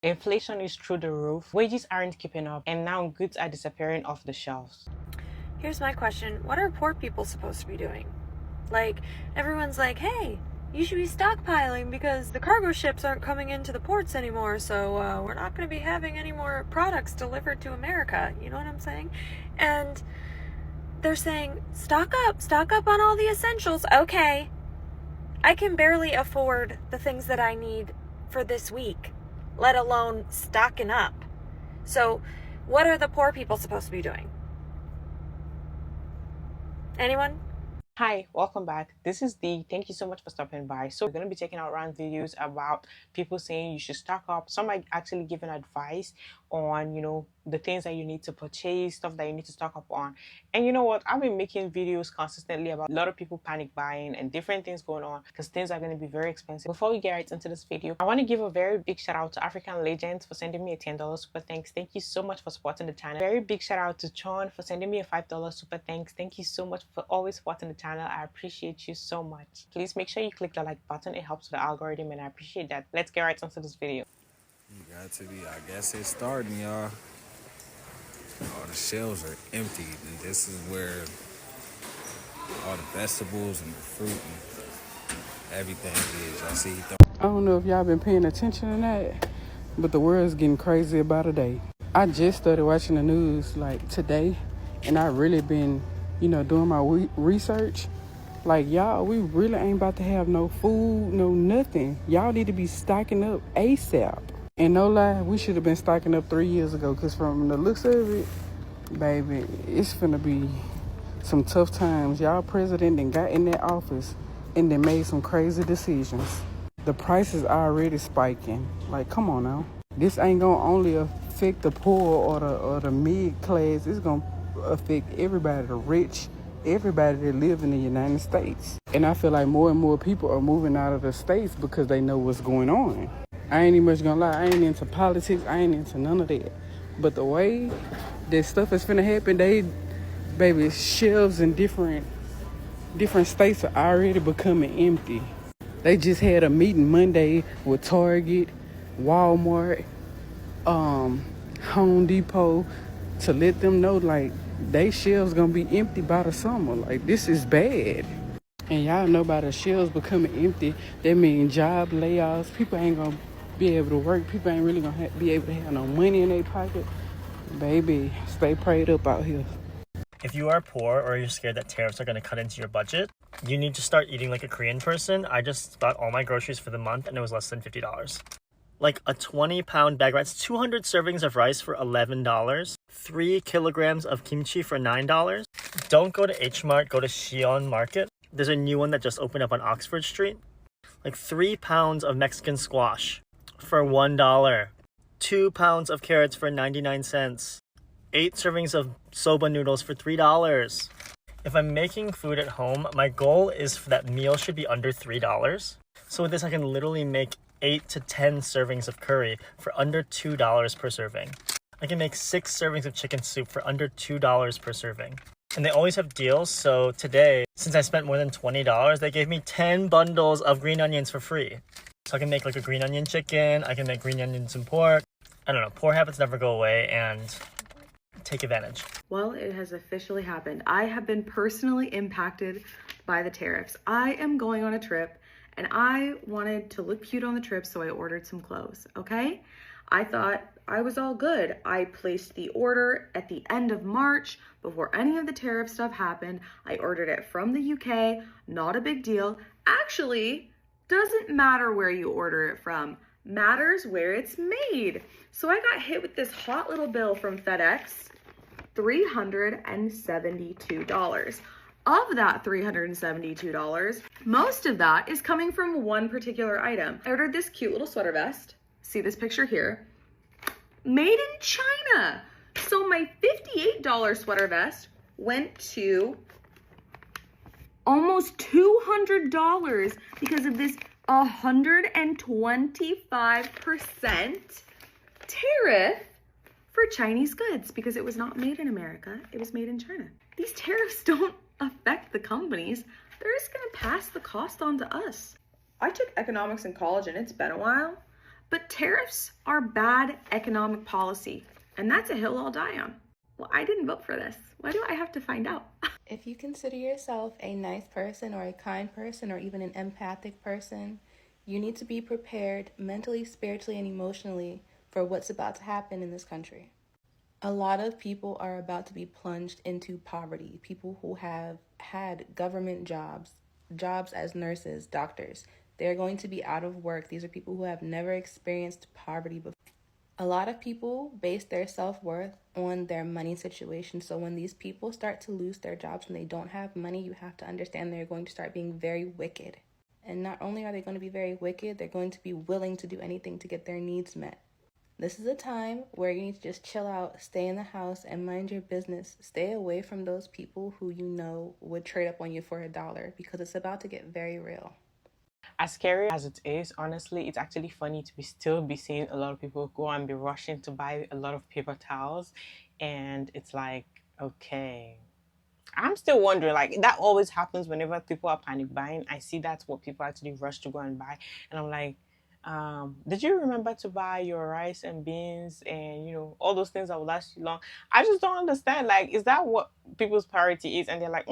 Inflation is through the roof, wages aren't keeping up, and now goods are disappearing off the shelves. Here's my question. What are poor people supposed to be doing? Like, everyone's like, hey, you should be stockpiling because the cargo ships aren't coming into the ports anymore, so we're not going to be having any more products delivered to America. You know what I'm saying? And they're saying, stock up on all the essentials. Okay, I can barely afford the things that I need for this week, let alone stocking up. So, what are the poor people supposed to be doing? Anyone? Hi, welcome back. This is Dee. Thank you so much for stopping by. So we're going to be taking out round videos about people saying you should stock up. Some are actually giving advice on, the things that you need to purchase, stuff that you need to stock up on. And you know what? I've been making videos consistently about a lot of people panic buying and different things going on because things are going to be very expensive. Before we get right into this video, I want to give a very big shout out to African Legends for sending me a $10 super thanks. Thank you so much for supporting the channel. Very big shout out to Chon for sending me a $5 super thanks. Thank you so much for always supporting the channel. I appreciate you so much. Please make sure you click the like button. It helps with the algorithm and I appreciate that. Let's get right into this video. You got to be, I guess it's starting, y'all. All the shelves are empty, and this is where all the vegetables and the fruit and everything is. Y'all see? I don't know if y'all been paying attention to that, but the world's getting crazy about a day. I just started watching the news like today, and I really been, doing my research. Like, y'all, we really ain't about to have no food, no nothing. Y'all need to be stocking up ASAP. And no lie, we should have been stocking up 3 years ago, because from the looks of it, baby, it's finna be some tough times. Y'all president then got in that office and then made some crazy decisions. The prices are already spiking. Like, come on now. This ain't gonna only affect the poor or the mid class. It's gonna affect everybody, the rich, everybody that live in the United States. And I feel like more and more people are moving out of the states because they know what's going on. I ain't even much gonna lie, I ain't into politics, I ain't into none of that. But the way that stuff is finna happen, baby, shelves in different states are already becoming empty. They just had a meeting Monday with Target, Walmart, Home Depot to let them know, like, they shelves gonna be empty by the summer. Like, this is bad. And y'all know by the shelves becoming empty, that means job layoffs. People ain't gonna be able to work. People ain't really gonna be able to have no money in their pocket. Baby, stay prayed up out here. If you are poor or you're scared that tariffs are going to cut into your budget, you need to start eating like a Korean person. I just bought all my groceries for the month and it was less than $50. Like a 20-pound bag, right? It's 200 servings of rice for $11. 3 kilograms of kimchi for $9. Don't go to H Mart, go to Xion Market. There's a new one that just opened up on Oxford Street. Like 3 pounds of Mexican squash for $1. 2 pounds of carrots for 99 cents. 8 servings of soba noodles for $3. If I'm making food at home, my goal is for that meal should be under $3. So with this, I can literally make 8 to 10 servings of curry for under $2 per serving. I can make 6 servings of chicken soup for under $2 per serving. And they always have deals, so today, since I spent more than $20, they gave me 10 bundles of green onions for free. So I can make like a green onion chicken, I can make green onions and pork. I don't know, poor habits never go away, and take advantage. Well, it has officially happened. I have been personally impacted by the tariffs. I am going on a trip and I wanted to look cute on the trip, so I ordered some clothes, okay? I thought I was all good. I placed the order at the end of March before any of the tariff stuff happened. I ordered it from the UK, not a big deal. Actually, doesn't matter where you order it from, matters where it's made. So I got hit with this hot little bill from FedEx, $372. Of that $372, most of that is coming from one particular item. I ordered this cute little sweater vest. See this picture here? Made in China. So my $58 sweater vest went to almost $200 because of this 125% tariff for Chinese goods, because it was not made in America, it was made in China. These tariffs don't affect the companies. They're just gonna pass the cost on to us. I took economics in college and it's been a while, But tariffs are bad economic policy, and that's a hill I'll die on. Well, I didn't vote for this. Why do I have to find out? If you consider yourself a nice person or a kind person or even an empathic person, you need to be prepared mentally, spiritually, and emotionally for what's about to happen in this country. A lot of people are about to be plunged into poverty. People who have had government jobs, jobs as nurses, doctors, they're going to be out of work. These are people who have never experienced poverty before. A lot of people base their self-worth on their money situation. So when these people start to lose their jobs, when they don't have money, you have to understand they're going to start being very wicked. And not only are they going to be very wicked, they're going to be willing to do anything to get their needs met. This is a time where you need to just chill out, stay in the house, and mind your business. Stay away from those people who you know would trade up on you for $1 because it's about to get very real. As scary as it is, honestly, it's actually funny to still be seeing a lot of people go and be rushing to buy a lot of paper towels. And it's like, okay, I'm still wondering, like, that always happens whenever people are panic buying. I see that's what people actually rush to go and buy. And I'm like, did you remember to buy your rice and beans and, you know, all those things that will last you long? I just don't understand. Like, is that what people's priority is? And they're like,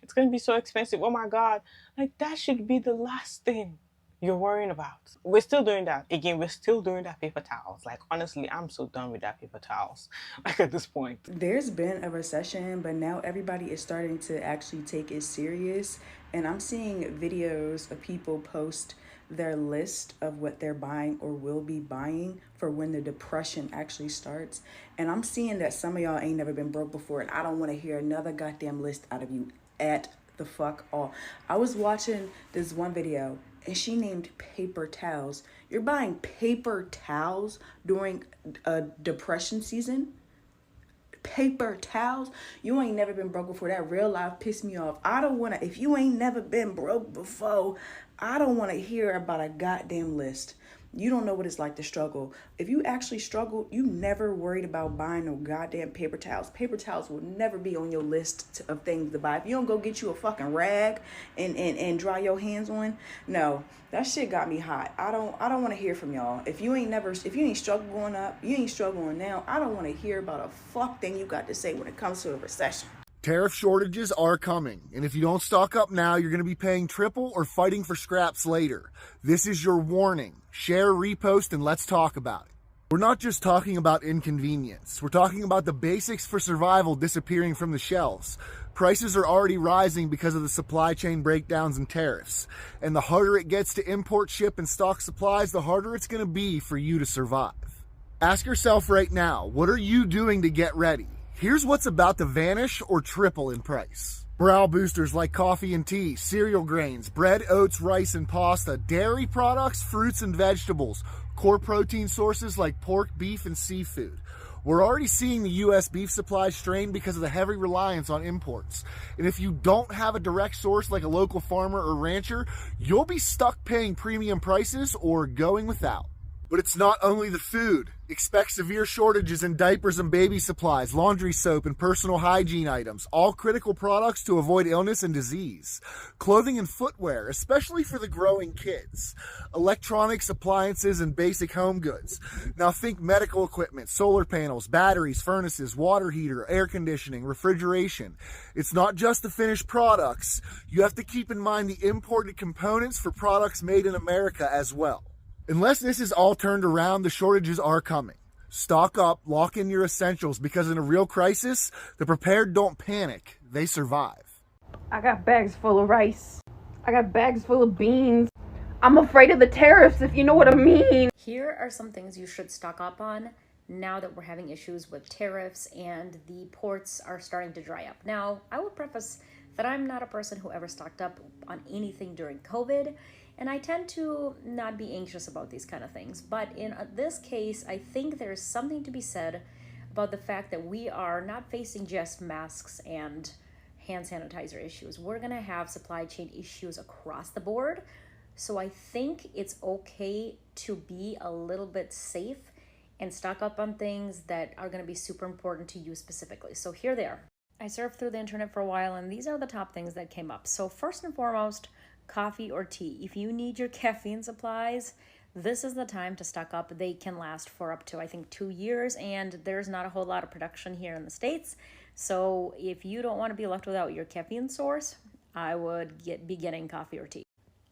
it's going to be so expensive. Oh my God. Like, that should be the last thing you're worrying about. We're still doing that. Again, we're still doing that paper towels. Like, honestly, I'm so done with that paper towels. Like, at this point. There's been a recession, but now everybody is starting to actually take it serious. And I'm seeing videos of people post their list of what they're buying or will be buying for when the depression actually starts. And I'm seeing that some of y'all ain't never been broke before, and I don't want to hear another goddamn list out of you at the fuck all. I was watching this one video and she named paper towels. You're buying paper towels during a depression season? Paper towels? You ain't never been broke before. That real life pissed me off. I don't want to, if you ain't never been broke before, I don't want to hear about a goddamn list. You don't know what it's like to struggle. If you actually struggle, you never worried about buying no goddamn paper towels. Paper towels will never be on your list of things to buy. If you don't go get you a fucking rag and dry your hands on, no, that shit got me hot. I don't want to hear from y'all. If you ain't struggled going up, you ain't struggling now, I don't want to hear about a fuck thing you got to say when it comes to a recession. Tariff shortages are coming, and if you don't stock up now, you're going to be paying triple or fighting for scraps later. This is your warning. Share, repost, and let's talk about it. We're not just talking about inconvenience. We're talking about the basics for survival disappearing from the shelves. Prices are already rising because of the supply chain breakdowns and tariffs. And the harder it gets to import, ship, and stock supplies, the harder it's going to be for you to survive. Ask yourself right now, what are you doing to get ready? Here's what's about to vanish or triple in price. Morale boosters like coffee and tea, cereal grains, bread, oats, rice, and pasta, dairy products, fruits and vegetables, core protein sources like pork, beef, and seafood. We're already seeing the U.S. beef supply strain because of the heavy reliance on imports. And if you don't have a direct source like a local farmer or rancher, you'll be stuck paying premium prices or going without. But it's not only the food. Expect severe shortages in diapers and baby supplies, laundry soap, and personal hygiene items, all critical products to avoid illness and disease. Clothing and footwear, especially for the growing kids. Electronics, appliances, and basic home goods. Now think medical equipment, solar panels, batteries, furnaces, water heater, air conditioning, refrigeration. It's not just the finished products. You have to keep in mind the imported components for products made in America as well. Unless this is all turned around, the shortages are coming. Stock up, lock in your essentials, because in a real crisis, the prepared don't panic, they survive. I got bags full of rice. I got bags full of beans. I'm afraid of the tariffs, if you know what I mean. Here are some things you should stock up on now that we're having issues with tariffs and the ports are starting to dry up. Now, I will preface that I'm not a person who ever stocked up on anything during COVID. And I tend to not be anxious about these kind of things. But in this case, I think there's something to be said about the fact that we are not facing just masks and hand sanitizer issues. We're going to have supply chain issues across the board. So I think it's okay to be a little bit safe and stock up on things that are going to be super important to you specifically. So here they are. I surfed through the internet for a while, and these are the top things that came up. So first and foremost, coffee or tea. If you need your caffeine supplies, This is the time to stock up. They can last for up to, I think, 2 years, and there's not a whole lot of production here in the States. So if you don't want to be left without your caffeine source, I would be getting coffee or tea.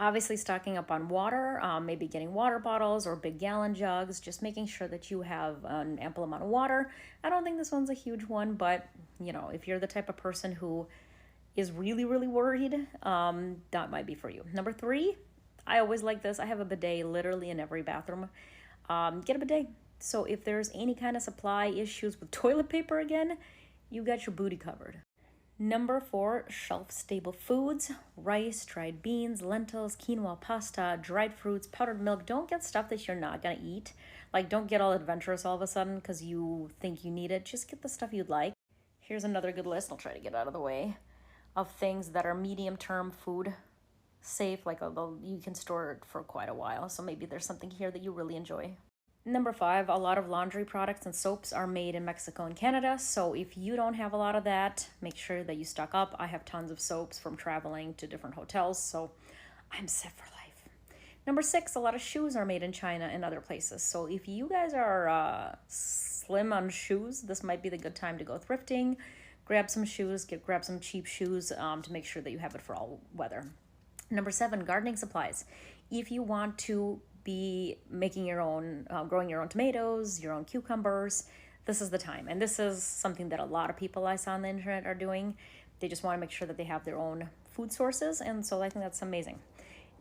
Obviously, stocking up on water, maybe getting water bottles or big gallon jugs, just making sure that you have an ample amount of water. I don't think this one's a huge one, but if you're the type of person who is really, really worried, that might be for you. Number 3, I always like this. I have a bidet literally in every bathroom. Get a bidet. So if there's any kind of supply issues with toilet paper again, you got your booty covered. Number 4, shelf-stable foods, rice, dried beans, lentils, quinoa, pasta, dried fruits, powdered milk. Don't get stuff that you're not going to eat. Like, don't get all adventurous all of a sudden because you think you need it. Just get the stuff you'd like. Here's another good list. I'll try to get out of the way of things that are medium-term food safe. Like, although you can store it for quite a while. So maybe there's something here that you really enjoy. Number 5, a lot of laundry products and soaps are made in Mexico and Canada. So if you don't have a lot of that, make sure that you stock up. I have tons of soaps from traveling to different hotels, so I'm set for life. Number 6, a lot of shoes are made in China and other places. So if you guys are slim on shoes, this might be the good time to go thrifting. Grab some shoes, grab some cheap shoes to make sure that you have it for all weather. Number 7, gardening supplies. If you want to be making your own, growing your own tomatoes, your own cucumbers, this is the time. And this is something that a lot of people I saw on the internet are doing. They just want to make sure that they have their own food sources. And so I think that's amazing.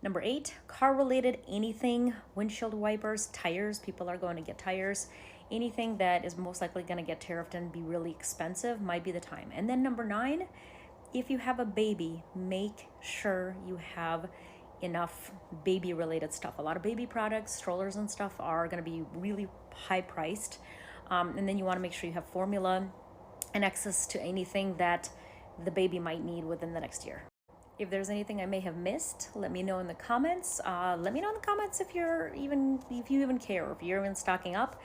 Number 8, car-related anything, windshield wipers, tires. People are going to get tires. Anything that is most likely going to get tariffed and be really expensive might be the time. And then number 9, if you have a baby, make sure you have enough baby related stuff. A lot of baby products, strollers and stuff are going to be really high priced. And then you want to make sure you have formula and access to anything that the baby might need within the next year. If there's anything I may have missed, let me know in the comments. Let me know in the comments if you even care, or if you're even stocking up,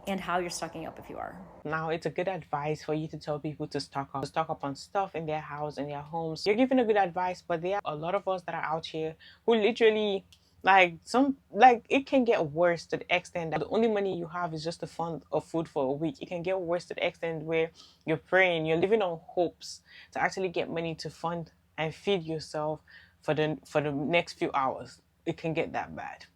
and how you're stocking up if you are. Now, it's a good advice for you to tell people to stock up on stuff in their house, in their homes. You're giving a good advice, but there are a lot of us that are out here who literally, it can get worse to the extent that the only money you have is just to fund of food for a week. It can get worse to the extent where you're praying, you're living on hopes to actually get money to fund and feed yourself for the next few hours. It can get that bad.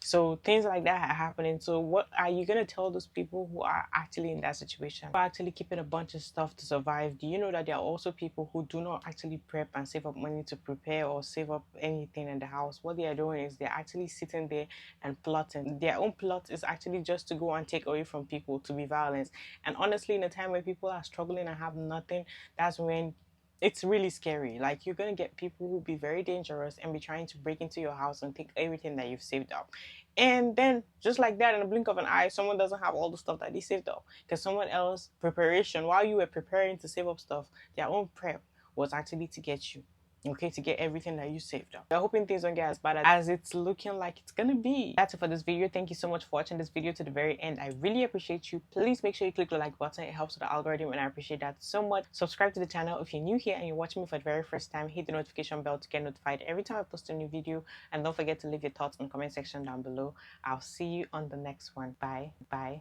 So things like that are happening. So what are you going to tell those people who are actually in that situation, who are actually keeping a bunch of stuff to survive? Do you know that there are also people who do not actually prep and save up money to prepare or save up anything in the house? What they are doing is they're actually sitting there and plotting. Their own plot is actually just to go and take away from people, to be violent. And honestly, in a time where people are struggling and have nothing, that's when it's really scary. Like, you're gonna get people who be very dangerous and be trying to break into your house and take everything that you've saved up. And then just like that, in a blink of an eye, someone doesn't have all the stuff that they saved up because someone else preparation, while you were preparing to save up stuff, their own prep was actually to get you. Okay, to get everything that you saved up. I'm hoping things don't get as bad as it's looking like it's gonna be. That's it for this video. Thank you so much for watching this video to the very end. I really appreciate you. Please make sure you click the like button. It helps with the algorithm and I appreciate that so much. Subscribe to the channel if you're new here and you're watching me for the very first time. Hit the notification bell to get notified every time I post a new video. And don't forget to leave your thoughts in the comment section down below. I'll see you on the next one. Bye. Bye.